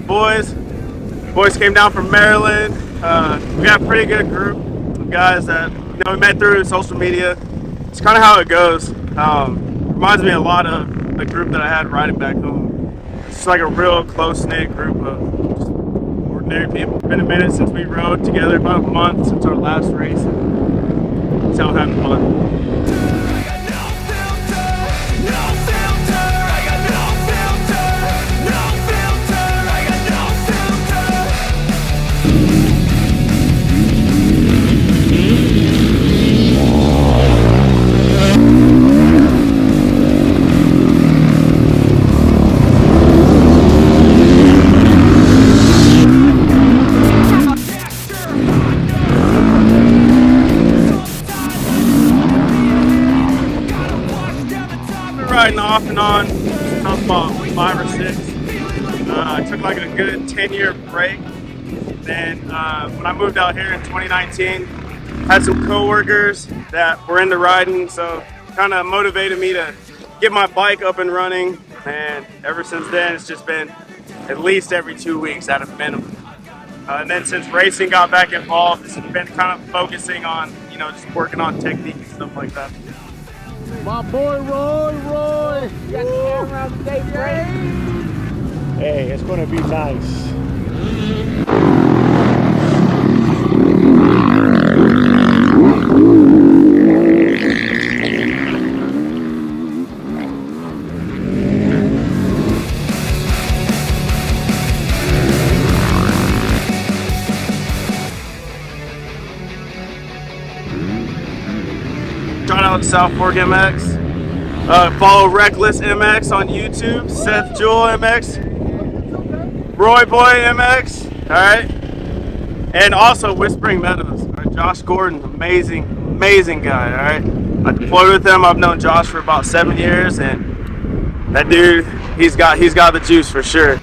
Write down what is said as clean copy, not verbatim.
boys. Boys came down from Maryland. We got a pretty good group of guys that we met through social media. It's kind of how it goes. Reminds me a lot of the group that I had riding back home. It's just like a real close-knit group of just ordinary people. It's been a minute since we rode together, about a month since our last race. So having fun. Riding off and on since I was about 5 or 6. I took like a good 10-year break. Then when I moved out here in 2019, had some co-workers that were into riding, so kind of motivated me to get my bike up and running. And ever since then, it's just been at least every 2 weeks at a minimum. And then since racing got back involved, it's been kind of focusing on, just working on technique and stuff like that. My boy Roy! You got the camera out today, Frank? Hey, it's gonna be nice. Shout out to South Fork MX. Follow Reckless MX on YouTube. Seth Jewell MX. Roy Boy MX. Alright. And also Whispering Meadows. Right, Josh Gordon. Amazing guy. Alright. I deployed with him. I've known Josh for about 7 years, and that dude, he's got the juice for sure.